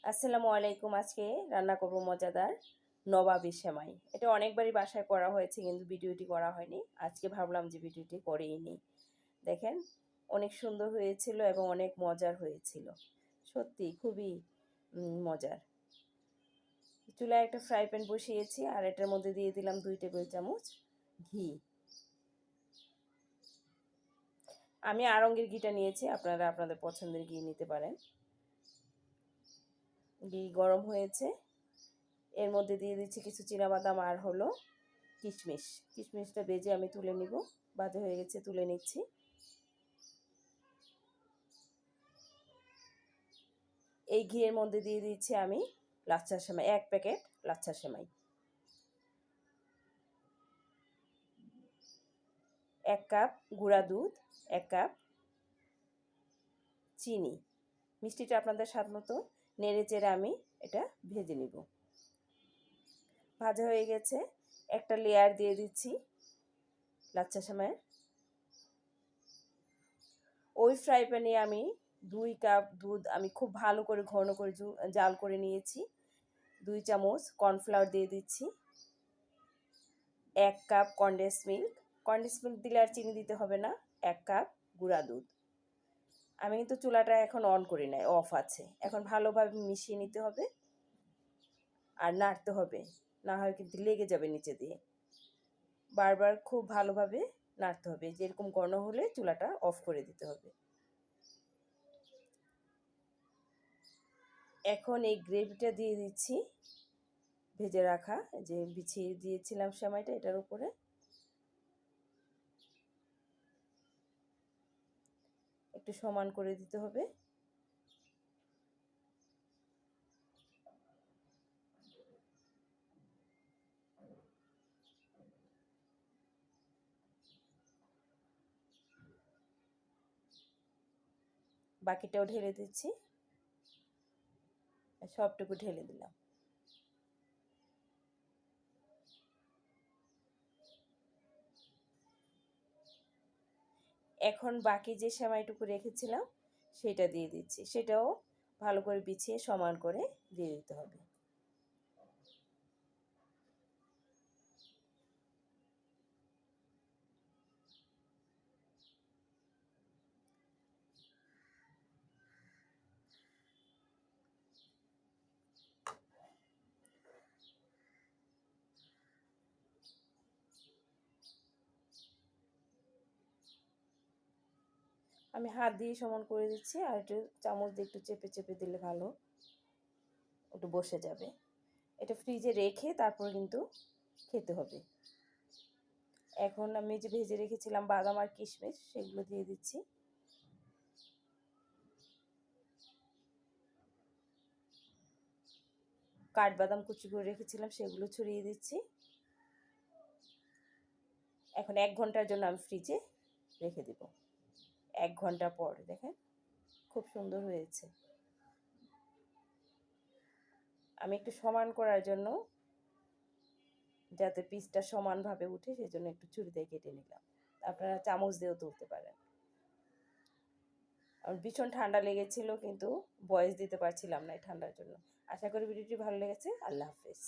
আসসালামু আলাইকুম। আজকে রান্না করব মজাদার নবাবী সেমাই। এটা অনেকবারই বাসায় করা হয়েছে কিন্তু ভিডিওটি করা হয়নি। আজকে ভাবলাম যে ভিডিওটি করেই নিই। দেখেন অনেক সুন্দর হয়েছিল এবং অনেক মজার হয়েছিল। সত্যি খুবই মজার। চুলায় একটা ফ্রাই প্যান বসিয়েছি আর এটার মধ্যে দিয়ে দিলাম 2 টেবিল চামচ ঘি। আমি আড়ঙ্গের ঘিটা নিয়েছি, আপনারা আপনাদের পছন্দের ঘি নিতে পারেন। ঘি গরম হয়েছে, এর মধ্যে দিয়ে দিচ্ছি কিছু চীনাবাদাম আর হলো কিশমিশ। কিশমিশটা ভেজে আমি তুলে নিব। ভাজা হয়ে গেছে, তুলে নিচ্ছি। এই ঘিয়ের মধ্যে দিয়ে দিচ্ছি আমি লাচ্ছা সেমাই, 1 প্যাকেট লাচ্ছা সেমাই, 1 কাপ গুঁড়া দুধ, 1 কাপ চিনি। মিষ্টিটা আপনাদের স্বাদ মতো নেড়ে চেড়ে আমি এটা ভেজে নিব। ভাজা হয়ে গেছে, একটা লেয়ার দিয়ে দিচ্ছি লাচ্ছা সেমাইয়ের। ওই ফ্রাই প্যানে আমি 2 কাপ দুধ আমি খুব ভালো করে ঘন করে জাল করে নিয়েছি। 2 চামচ কর্নফ্লাওয়ার দিয়ে দিচ্ছি, 1 cup condense milk. Condense milk দিলে আর চিনি দিতে হবে না। 1 কাপ গুঁড়া দুধ। আমি কিন্তু চুলাটা এখন অন করি নাই, অফ আছে। এখন ভালোভাবে মিশিয়ে নিতে হবে আর নাড়তে হবে, না হয় কিন্তু লেগে যাবে নিচে দিয়ে। বারবার খুব ভালোভাবে নাড়তে হবে। যেরকম ঘন হলে চুলাটা অফ করে দিতে হবে। এখন এই গ্রেভিটা দিয়ে দিচ্ছি ভেজে রাখা, যে বিছিয়ে দিয়েছিলাম সেমাইটা, এটার উপরে একটু সমান করে দিতে হবে। বাকিটাও ঢেলে দিচ্ছি, সবটুকু ঢেলে দিলাম। এখন বাকি যে সেমাইটুকু রেখেছিলাম সেটা দিয়ে দিচ্ছি, সেটাও ভালো করে বিছিয়ে সমান করে দিয়ে দিতে হবে। আমি হাত দিয়ে সমান করে দিচ্ছি, আর একটু চামচ দিয়ে একটু চেপে চেপে দিলে ভালো একটু বসে যাবে। এটা ফ্রিজে রেখে তারপর কিন্তু খেতে হবে। এখন আমি যে ভেজে রেখেছিলাম বাদাম আর কিশমিশ, সেগুলো দিয়ে দিচ্ছি। কাঠবাদাম কুচি করে রেখেছিলাম, সেগুলো ছড়িয়ে দিচ্ছি। এখন 1 ঘন্টার জন্য আমি ফ্রিজে রেখে দেব। 1 ঘন্টা পর দেখেন খুব সুন্দর হয়েছে। আমি একটু সমান করার জন্য, যাতে পিসটা সমানভাবে উঠে, সেজন্য একটু ছুরি দিয়ে কেটে নিলাম। আপনারা চামচ দিয়েও তুলতে পারেন। আমার ভীষণ ঠান্ডা লেগেছিল কিন্তু ভয়েস দিতে পারছিলাম না এই ঠান্ডার জন্য। আশা করি ভিডিওটি ভালো লেগেছে। আল্লাহ হাফেজ।